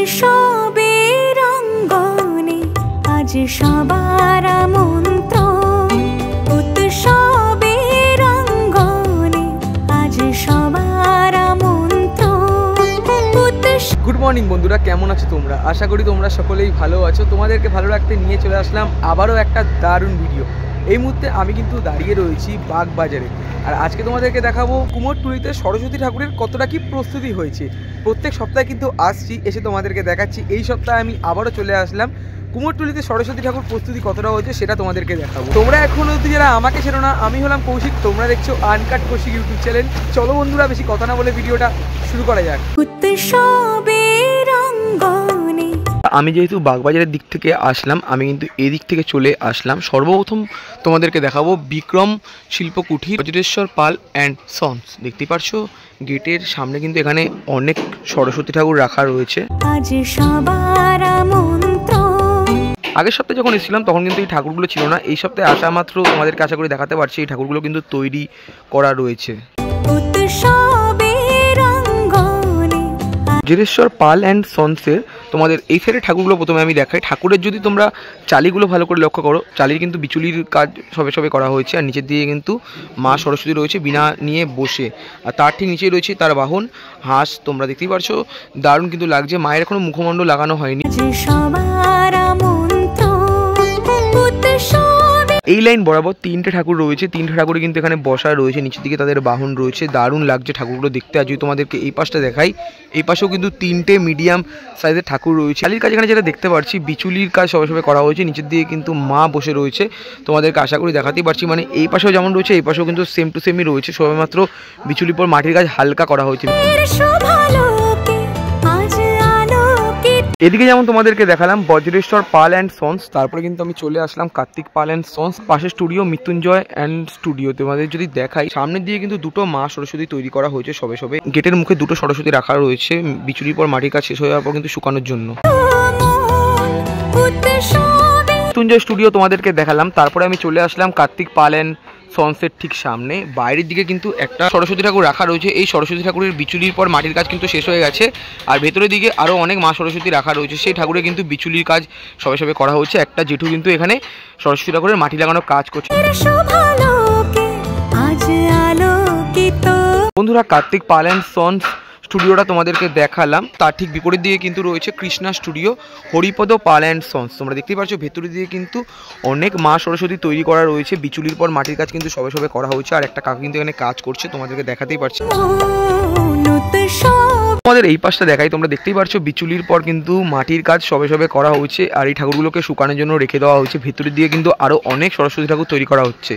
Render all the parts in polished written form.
উৎসবের অঙ্গনে আজ সবার আমন্ত্রণ, উৎসবের অঙ্গনে আজ সবার আমন্ত্রণ। গুড মর্নিং বন্ধুরা, কেমন আছো তোমরা? আশা করি তোমরা সকলেই ভালো আছো। তোমাদেরকে ভালো রাখতে নিয়ে চলে আসলাম আবারও একটা দারুণ ভিডিও। এই মুহূর্তে আমি কিন্তু দাঁড়িয়ে রয়েছি বাগবাজারে, আর আজকে তোমাদেরকে দেখাবো কুমোরটুলিতে সরস্বতী ঠাকুরের কতটা কি প্রস্তুতি হয়েছে। প্রত্যেক সপ্তাহে কিন্তু আসছি, এসে তোমাদেরকে দেখাচ্ছি। এই সপ্তাহে আমি আবারও চলে আসলাম কুমোরটুলিতে সরস্বতী ঠাকুর প্রস্তুতি কতটা হয়েছে সেটা তোমাদেরকে দেখাবো। তোমরা এখন অবধি যারা আমাকে চেনো না, আমি হলাম কৌশিক, তোমরা দেখছো আনকাট কৌশিক ইউটিউব চ্যানেল। চলো বন্ধুরা, বেশি কথা না বলে ভিডিওটা শুরু করা যাক। আমি যেহেতু বাগবাজারের দিক থেকে আসলাম, আমি কিন্তু এই দিক থেকে চলে আসলাম। সর্বপ্রথম তোমাদেরকে দেখাবো বিক্রম শিল্পকুঠির বজ্রেশ্বর পাল অ্যান্ড সন্স। দেখতে পাচ্ছ গেটের সামনে কিন্তু এখানে অনেক সরস্বতী ঠাকুর রাখা রয়েছে। আগের সপ্তাহে যখন এসেছিলাম তখন কিন্তু এই ঠাকুরগুলো ছিল না। এই সপ্তাহে আসা মাত্র তোমাদেরকে আশা করি দেখাতে পারছি এই ঠাকুরগুলো কিন্তু তৈরি করা রয়েছে। বজ্রেশ্বর পাল অ্যান্ড সন্সের তোমাদের এই সাইডের ঠাকুরগুলো প্রথমে আমি দেখাই। ঠাকুরের যদি তোমরা চালিগুলো ভালো করে লক্ষ্য করো, চালির কিন্তু বিচুলির কাজ সবে সবে করা হয়েছে। আর নিচের দিকে কিন্তু মা সরস্বতী রয়েছে বিনা নিয়ে বসে, আর তার ঠিক নিচেই রয়েছে তার বাহন হাঁস। তোমরা দেখতেই পারছো, দারুণ কিন্তু লাগছে। মায়ের এখনো মুখমণ্ডল লাগানো হয়নি। এই লাইন বরাবর তিনটে ঠাকুর রয়েছে, তিনটে ঠাকুরই কিন্তু এখানে বসা রয়েছে, নিচের দিকে তাদের বাহন রয়েছে। দারুণ লাগছে ঠাকুরগুলো দেখতে। আর যদি তোমাদেরকে এই পাশটা দেখাই, এই পাশেও কিন্তু তিনটে মিডিয়াম সাইজের ঠাকুর রয়েছে। চালির কাজ এখানে যেটা দেখতে পাচ্ছি বিচুলির কাজ সবে সবে করা হয়েছে। নিচের দিকে কিন্তু মা বসে রয়েছে, তোমাদেরকে আশা করি দেখাতেই পারছি। মানে এই পাশেও যেমন রয়েছে এই পাশেও কিন্তু সেম টু সেমই রয়েছে, সবেমাত্র বিচুলির পর মাটির কাজ হালকা করা হয়েছে। এদিকে যেমন তোমাদেরকে দেখালাম বজ্রেশ্বর পাল অ্যান্ড সন্স, তারপরে কিন্তু আমি চলে আসলাম কার্তিক পাল অ্যান্ড সন্স। পাশে স্টুডিও মৃত্যুঞ্জয় অ্যান্ড স্টুডিও। তোমাদের যদি দেখাই, সামনের দিকে কিন্তু দুটো মা সরস্বতী তৈরি করা হয়েছে সবে সবে। গেটের মুখে দুটো সরস্বতী রাখা রয়েছে, বিচুলির পর মাটির কাজ শেষ হয়ে যাওয়ার পর কিন্তু শুকানোর জন্য। মৃত্যুঞ্জয় স্টুডিও তোমাদেরকে দেখালাম, তারপরে আমি চলে আসলাম কার্তিক পাল অ্যান্ড সন্সের ঠিক সামনে। বাইরের দিকে কিন্তু একটা সরস্বতী ঠাকুর রাখা রয়েছে। এই সরস্বতী ঠাকুরের বিচুলির পর মাটির কাজ কিন্তু শেষ হয়ে গেছে। আর ভেতরের দিকে আরও অনেক মা সরস্বতী রাখা রয়েছে, সেই ঠাকুরের কিন্তু বিচুলির কাজ সবে সবে করা হচ্ছে। একটা জেঠু কিন্তু এখানে সরস্বতী ঠাকুরের মাটি লাগানোর কাজ করছে। বন্ধুরা, কার্তিক পাল অ্যান্ড সন্স স্টুডিওটা তোমাদেরকে দেখালাম, তার ঠিক বিপরীত দিকে কিন্তু রয়েছে Krishna studio Haripada Pal and sons. তোমরা দেখতেই পাচ্ছ ভেতরের দিকে কিন্তু অনেক মা সরস্বতী তৈরি করা রয়েছে। বিচুলির পর মাটির কাজ কিন্তু সবে সবে করা হয়েছে, আর একটা কাকু কিন্তু এখানে কাজ করছে, তোমাদেরকে দেখাতেই পারছি। তোমাদের এই পাশটা দেখাই, তোমরা দেখতেই পারছো বিচুলির পর কিন্তু মাটির কাজ সবে সবে করা হয়েছে, আর এই ঠাকুরগুলোকে শুকানোর জন্য রেখে দেওয়া হয়েছে। ভেতরের দিকে কিন্তু আরও অনেক সরস্বতী ঠাকুর তৈরি করা হচ্ছে।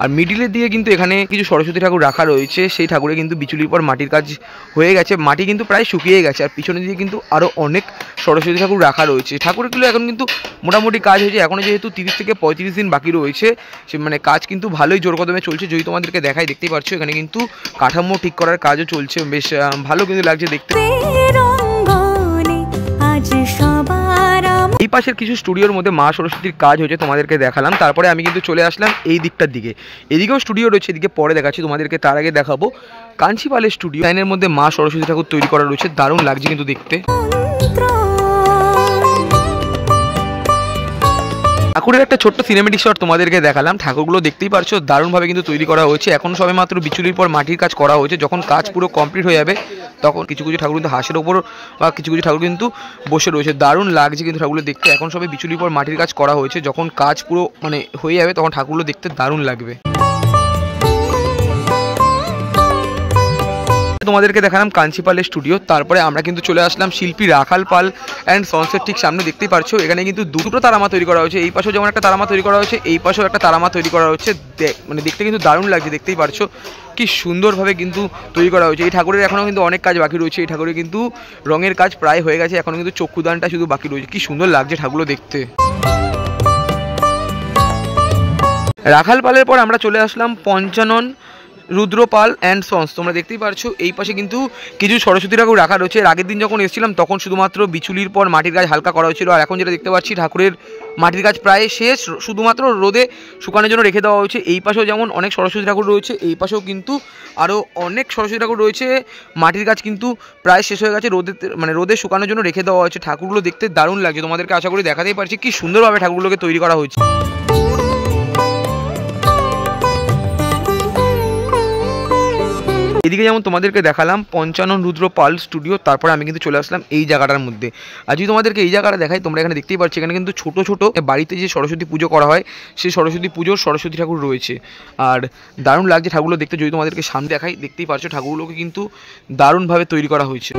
আর মিডিলের দিকে কিন্তু এখানে কিছু সরস্বতী ঠাকুর রাখা রয়েছে, সেই ঠাকুরে কিন্তু বিচুলির পর মাটির কাজ হয়ে গেছে, মাটি কিন্তু প্রায় শুকিয়ে গেছে। আর পিছনের দিকে কিন্তু আরও অনেক সরস্বতী ঠাকুর রাখা রয়েছে। ঠাকুরগুলো এখন কিন্তু মোটামুটি কাজ হয়েছে, এখনও যেহেতু 30 থেকে 35 দিন বাকি রয়েছে, সে মানে কাজ কিন্তু ভালোই জোর কদমে চলছে। যদি তোমাদেরকে দেখাই, দেখতেই পাচ্ছ এখানে কিন্তু কাঠামো ঠিক করার কাজও চলছে, বেশ ভালো কিন্তু লাগছে দেখতে। এই পাশের কিছু স্টুডিওর মধ্যে মা সরস্বতীর কাজ হয়েছে, তোমাদেরকে দেখালাম। তারপরে আমি কিন্তু চলে আসলাম এই দিকটার দিকে। এদিকেও স্টুডিও রয়েছে, এদিকে পরে দেখাচ্ছি তোমাদেরকে। তার আগে দেখাবো কাঞ্চি পালের স্টুডিও। লাইনের মধ্যে মা সরস্বতী ঠাকুর তৈরি করা রয়েছে, দারুণ লাগছে কিন্তু দেখতে। ঠাকুরের একটা ছোট্ট সিনেমেটিক শট তোমাদেরকে দেখালাম। ঠাকুরগুলো দেখতেই পারছো দারুণভাবে কিন্তু তৈরি করা হয়েছে। এখন সবে মাত্র বিচুলির পর মাটির কাজ করা হয়েছে। যখন কাজ পুরো কমপ্লিট হয়ে যাবে তখন কিছু কিছু ঠাকুর কিন্তু হাঁসের ওপর বা কিছু কিছু ঠাকুর কিন্তু বসে রয়েছে, দারুণ লাগছে কিন্তু ঠাকুরগুলো দেখতে। এখন সবে বিচুলির পর মাটির কাজ করা হয়েছে, যখন কাজ পুরো মানে হয়ে যাবে তখন ঠাকুরগুলো দেখতে দারুণ লাগবে। তোমাদেরকে দেখালাম কাঞ্চি পালের স্টুডিও। তারপরে আমরা কিন্তু চলে আসলাম শিল্পী রাখাল পাল অ্যান্ড সন্সের ঠিক সামনে। দেখতেই পারছো এখানে কিন্তু দুটো তারামা তৈরি করা হয়েছে। এই পাশেও যেমন একটা তারামা তৈরি করা হয়েছে, এই পাশেও একটা তারামা তৈরি করা হচ্ছে। মানে দেখতে কিন্তু দারুণ লাগছে, দেখতেই পারছো কি সুন্দরভাবে কিন্তু তৈরি করা হয়েছে। এই ঠাকুরের এখনও কিন্তু অনেক কাজ বাকি রয়েছে। এই ঠাকুরের কিন্তু রঙের কাজ প্রায় হয়ে গেছে, এখনও কিন্তু চক্ষুদানটা শুধু বাকি রয়েছে। কি সুন্দর লাগছে ঠাকুরগুলো দেখতে। রাখাল পালের পর আমরা চলে আসলাম পঞ্চানন রুদ্রপাল অ্যান্ড সন্স। তোমরা দেখতেই পারছো এই পাশে কিন্তু কিছু সরস্বতী ঠাকুর রাখা রয়েছে। এর আগের দিন যখন এসেছিলাম তখন শুধুমাত্র বিচুলির পর মাটির কাজ হালকা করা হয়েছিল, আর এখন যেটা দেখতে পাচ্ছি ঠাকুরের মাটির কাজ প্রায় শেষ, শুধুমাত্র রোদে শুকানোর জন্য রেখে দেওয়া হয়েছে। এই পাশেও যেমন অনেক সরস্বতী ঠাকুর রয়েছে, এই পাশেও কিন্তু আরও অনেক সরস্বতী ঠাকুর রয়েছে। মাটির কাজ কিন্তু প্রায় শেষ হয়ে গেছে, রোদে শুকানোর জন্য রেখে দেওয়া হয়েছে। ঠাকুরগুলো দেখতে দারুণ লাগছে, তোমাদেরকে আশা করি দেখাতেই পারছি কি সুন্দরভাবে ঠাকুরগুলোকে তৈরি করা হয়েছে। এদিকে যেমন তোমাদেরকে দেখালাম পঞ্চানন রুদ্রপাল স্টুডিও, তারপরে আমি কিন্তু চলে আসলাম এই জায়গাটার মধ্যে। আর যদি তোমাদেরকে এই জায়গাটা দেখাই, তোমরা এখানে দেখতেই পাচ্ছ এখানে কিন্তু ছোট ছোট বাড়িতে যে সরস্বতী পুজো করা হয় সেই সরস্বতী পুজোর সরস্বতী ঠাকুর রয়েছে, আর দারুণ লাগছে ঠাকুরগুলো দেখতে। যদি তোমাদেরকে সামনে দেখাই, দেখতেই পাচ্ছ ঠাকুরগুলোকে কিন্তু দারুণভাবে তৈরি করা হয়েছে।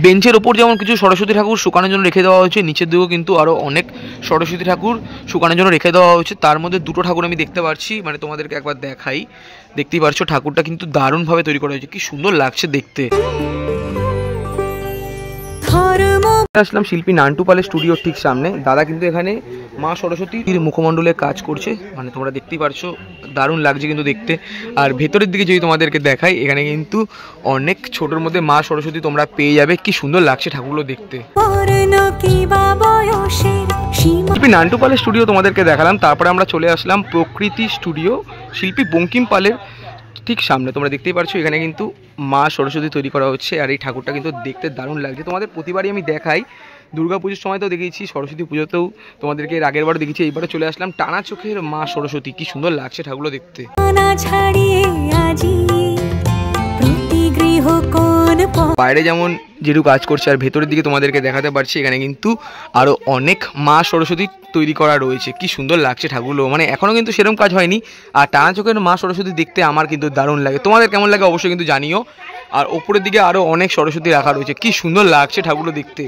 বেঞ্চের ওপর যেমন কিছু সরস্বতী ঠাকুর শুকানোর জন্য রেখে দেওয়া হয়েছে, নিচের দিকেও কিন্তু আরও অনেক সরস্বতী ঠাকুর শুকানোর জন্য রেখে দেওয়া হয়েছে। তার মধ্যে দুটো ঠাকুর আমি দেখতে পাচ্ছি, তোমাদেরকে একবার দেখাই। দেখতেই পারছো ঠাকুরটা কিন্তু দারুণভাবে তৈরি করা হয়েছে, কি সুন্দর লাগছে দেখতে। আসলাম শিল্পী নান্টু পালের স্টুডিওর ঠিক সামনে। দাদা কিন্তু এখানে মা সরস্বতীর মুখমণ্ডলের কাজ করছে, তোমরা দেখতেই পারছো দারুণ লাগছে কিন্তু দেখতে। আর ভেতরের দিকে যদি তোমাদেরকে দেখাই, এখানে কিন্তু অনেক ছোটোর মধ্যে মা সরস্বতী তোমরা পেয়ে যাবে, কি সুন্দর লাগছে ঠাকুরগুলো দেখতে। শিল্পী নান্টু পালের স্টুডিও তোমাদেরকে দেখালাম, তারপরে আমরা চলে আসলাম প্রকৃতি স্টুডিও শিল্পী বঙ্কিম পালের ঠিক সামনে। তোমরা দেখতেই পারছো এখানে কিন্তু মা সরস্বতী তৈরি করা হচ্ছে, আর এই ঠাকুরটা কিন্তু দেখতে দারুণ লাগছে। তোমাদের প্রতিবারই আমি দেখাই, দুর্গা পুজোর সময় তো দেখিয়েছি, সরস্বতী পুজোতেও তোমাদেরকে এর আগের বার দেখেছি, এইবারে চলে আসলাম টানা চোখের মা সরস্বতী, কি সুন্দর লাগছে ঠাকুরগুলো দেখতে। বাইরে যেমন যেটুকু কাজ করছে, আর ভেতরের দিকে তোমাদেরকে দেখাতে পারছি এখানে কিন্তু আরও অনেক মা সরস্বতী তৈরি করা রয়েছে, কি সুন্দর লাগছে ঠাকুরগুলো। এখনও কিন্তু সেরকম কাজ হয়নি, আর টানা চোখের মা সরস্বতী দেখতে আমার কিন্তু দারুণ লাগে। তোমাদের কেমন লাগে অবশ্যই কিন্তু জানিও। আর ওপরের দিকে আরও অনেক সরস্বতী রাখা রয়েছে, কি সুন্দর লাগছে ঠাকুরগুলো দেখতে।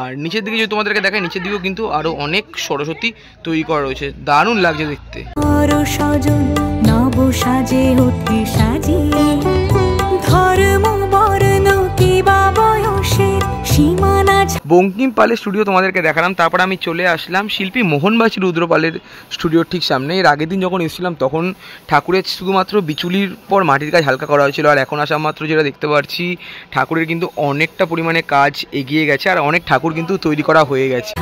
আর নিচের দিকে যদি তোমাদেরকে দেখায়, নিচের দিকেও কিন্তু আরও অনেক সরস্বতী তৈরি করা রয়েছে, দারুণ লাগছে দেখতে। বঙ্কিম পালের স্টুডিও তোমাদেরকে দেখালাম, তারপর আমি চলে আসলাম শিল্পী মোহনবাসী রুদ্রপালের স্টুডিওর ঠিক সামনে। এর আগের দিন যখন এসেছিলাম তখন ঠাকুরের শুধুমাত্র বিচুলির পর মাটির কাজ হালকা করা হয়েছিল, আর এখন আসা মাত্র যেটা দেখতে পাচ্ছি ঠাকুরের কিন্তু অনেকটা পরিমাণে কাজ এগিয়ে গেছে, আর অনেক ঠাকুর কিন্তু তৈরি করা হয়ে গেছে।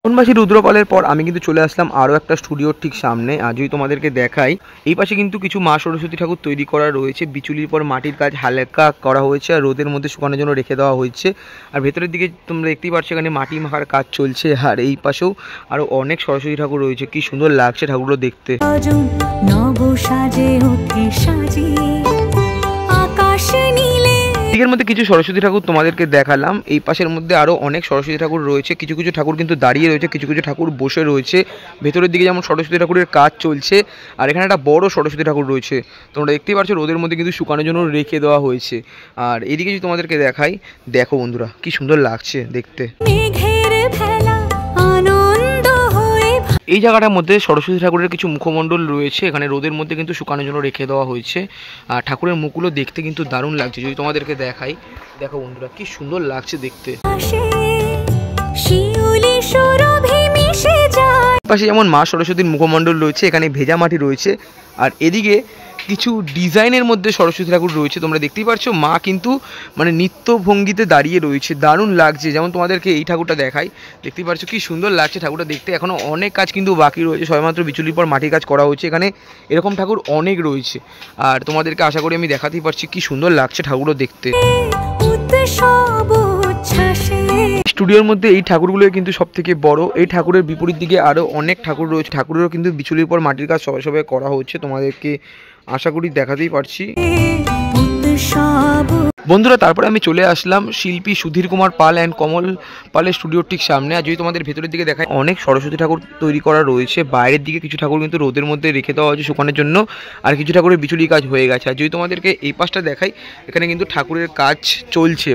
মোহনবাসী রুদ্রপালের পর আমি কিন্তু চলে আসলাম আরও একটা স্টুডিওর ঠিক সামনে। আর যদি তোমাদেরকে দেখাই, এই পাশে কিন্তু কিছু মা সরস্বতী ঠাকুর তৈরি করা রয়েছে, বিচুলির পর মাটির কাজ হালকা করা হয়েছে, আর রোদের মধ্যে শুকানোর জন্য রেখে দেওয়া হয়েছে। আর ভেতরের দিকে তোমরা দেখতেই পাচ্ছ এখানে মাটি মাখার কাজ চলছে, আর এই পাশেও আরও অনেক সরস্বতী ঠাকুর রয়েছে, কি সুন্দর লাগছে ঠাকুরগুলো দেখতে। দিকের মধ্যে কিছু সরস্বতী ঠাকুর তোমাদেরকে দেখালাম, এই পাশের মধ্যে আরও অনেক সরস্বতী ঠাকুর রয়েছে, কিছু কিছু ঠাকুর কিন্তু দাঁড়িয়ে রয়েছে, কিছু কিছু ঠাকুর বসে রয়েছে। ভেতরের দিকে যেমন সরস্বতী ঠাকুরের কাজ চলছে, আর এখানে একটা বড় সরস্বতী ঠাকুর রয়েছে, তোমরা দেখতেই পাচ্ছ রোদের মধ্যে কিন্তু শুকানোর জন্য রেখে দেওয়া হয়েছে। আর এদিকে যদি তোমাদেরকে দেখাই, দেখো বন্ধুরা কি সুন্দর লাগছে দেখতে। এই জায়গাটার মধ্যে সরস্বতী ঠাকুরের কিছু মুখমণ্ডল রয়েছে, এখানে রোদের মধ্যে কিন্তু শুকানোর জন্য রেখে দেওয়া হয়েছে, আর ঠাকুরের মুখগুলো দেখতে কিন্তু দারুণ লাগছে। যদি তোমাদেরকে দেখাই, দেখো বন্ধুরা কি সুন্দর লাগছে দেখতে। পাশে যেমন মা সরস্বতীর মুখমণ্ডল রয়েছে, এখানে ভেজা মাটি রয়েছে, আর এদিকে কিছু ডিজাইনের মধ্যে সরস্বতী ঠাকুর রয়েছে। তোমরা দেখতেই পাচ্ছ মা কিন্তু নিত্য ভঙ্গিতে দাঁড়িয়ে রয়েছে, দারুণ লাগছে। যেমন তোমাদেরকে এই ঠাকুরটা দেখাই, দেখতেই পাচ্ছ কি সুন্দর লাগছে ঠাকুরটা দেখতে। এখনও অনেক কাজ কিন্তু বাকি রয়েছে, সবেমাত্র বিচুলির পর মাটির কাজ করা হচ্ছে, এখানে এরকম ঠাকুর অনেক রয়েছে, আর তোমাদেরকে আশা করি আমি দেখাতেই পারছি কি সুন্দর লাগছে ঠাকুরগুলো দেখতে। স্টুডিওর মধ্যে এই ঠাকুরগুলো কিন্তু সব থেকে বড়। এই ঠাকুরের বিপরীত দিকে আরও অনেক ঠাকুর রয়েছে, ঠাকুরেরও কিন্তু বিচুলির পর মাটির কাজ সবাই সবাই করা হচ্ছে, তোমাদেরকে আশা করি দেখাতেই পারছি। বন্ধুরা তারপরে আমি চলে আসলাম শিল্পী সুধীর কুমার পাল অ্যান্ড কমল পালের স্টুডিওর ঠিক সামনে। আর যদি তোমাদের ভেতরের দিকে দেখায়, অনেক সরস্বতী ঠাকুর তৈরি করা রয়েছে, বাইরের দিকে কিছু ঠাকুর কিন্তু রোদের মধ্যে রেখে দেওয়া হয়েছে শুকানোর জন্য, আর কিছু ঠাকুরের বিচুলি কাজ হয়ে গেছে। আর যদি তোমাদেরকে এই পাশটা দেখাই, এখানে কিন্তু ঠাকুরের কাজ চলছে।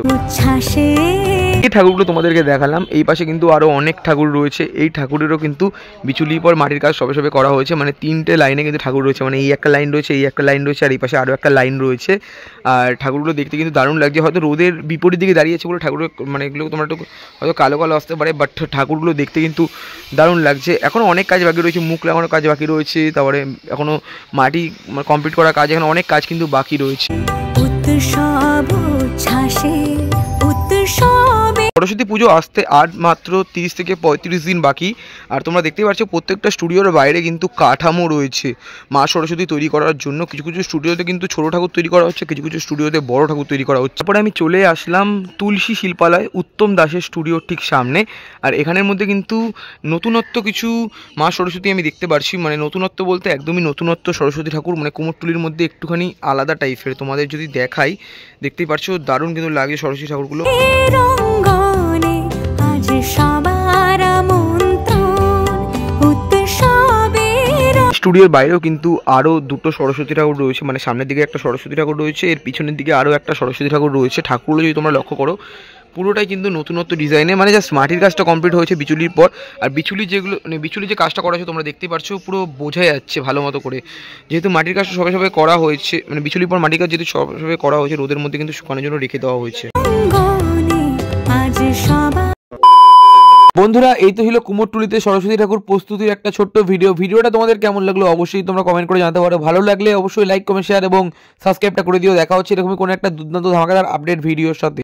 এই ঠাকুরগুলো তোমাদেরকে দেখালাম। এই পাশে কিন্তু আরও অনেক ঠাকুর রয়েছে। এই ঠাকুরেরও কিন্তু বিচুলির পর মাটির কাজ সবে সবে করা হয়েছে, মানে 3টে লাইনে কিন্তু ঠাকুর রয়েছে, মানে এই একটা লাইন রয়েছে, এই একটা লাইন রয়েছে, আর এই পাশে আরও একটা লাইন রয়েছে। আর ঠাকুরগুলো দেখতে কিন্তু দারুণ লাগছে। হয়তো রোদের বিপরীত দিকে দাঁড়িয়েছে বলে ঠাকুরের মানে এগুলো তোমরা একটু হয়তো কালো কালো আসতে পারে, বাট ঠাকুরগুলো দেখতে কিন্তু দারুণ লাগছে। এখনও অনেক কাজ বাকি রয়েছে, মুখ লাগানোর কাজ বাকি রয়েছে, তারপরে এখনও মাটি কমপ্লিট করার কাজ, এখন অনেক কাজ কিন্তু বাকি রয়েছে। সরস্বতী পুজো আসতে আর মাত্র 30 থেকে 35 দিন বাকি। আর তোমরা দেখতেই পাচ্ছ প্রত্যেকটা স্টুডিওর বাইরে কিন্তু কাঠামো রয়েছে মা সরস্বতী তৈরি করার জন্য। কিছু কিছু স্টুডিওতে কিন্তু ছোটো ঠাকুর তৈরি করা হচ্ছে, কিছু কিছু স্টুডিওতে বড় ঠাকুর তৈরি করা হচ্ছে। তারপরে আমি চলে আসলাম তুলসী শিল্পালয়, উত্তম দাসের স্টুডিওর ঠিক সামনে। আর এখানের মধ্যে কিন্তু নতুনত্ব কিছু মা সরস্বতী আমি দেখতে পারছি, মানে নতুনত্ব বলতে একদমই নতুনত্ব সরস্বতী ঠাকুর, মানে কুমোরটুলির মধ্যে একটুখানি আলাদা টাইপের। তোমাদের যদি দেখাই, দেখতেই পাচ্ছ দারুণ কিন্তু লাগছে সরস্বতী ঠাকুরগুলো। স্টুডিওর বাইরেও কিন্তু আরও দুটো সরস্বতী ঠাকুর রয়েছে, মানে সামনের দিকে একটা সরস্বতী ঠাকুর রয়েছে, এর পিছনের দিকে আরও একটা সরস্বতী ঠাকুর রয়েছে। ঠাকুরগুলো যদি তোমরা লক্ষ্য করো পুরোটাই কিন্তু নতুনত্ব ডিজাইনে, মানে জাস্ট মাটির কাজটা কমপ্লিট হয়েছে বিচুলির পর। আর বিচুলি যেগুলো মানে বিচুলি যে কাজটা করা হয়েছে তোমরা দেখতেই পাচ্ছ, পুরো বোঝা যাচ্ছে ভালো মতো করে, যেহেতু মাটির কাজটা সবে সবে করা হয়েছে, মানে বিচুলির পর মাটির কাজ যেহেতু সবে সবে করা হয়েছে, রোদের মধ্যে কিন্তু শুকানোর জন্য রেখে দেওয়া হয়েছে। বন্ধুরা, এই তো ছিল কুমোরটুলিতে সরস্বতী ঠাকুর প্রস্তুতির একটা ছোট্ট ভিডিওটা তোমাদের কেমন লাগলো অবশ্যই তোমরা কমেন্ট করে জানাতে পারো। ভালো লাগলে অবশ্যই লাইক কমেন্ট শেয়ার এবং সাবস্ক্রাইবটা করে দিও। দেখা হচ্ছে এরকমই কোনো একটা দুর্দান্ত ধামাকাদার আপডেট ভিডিওর সাথে।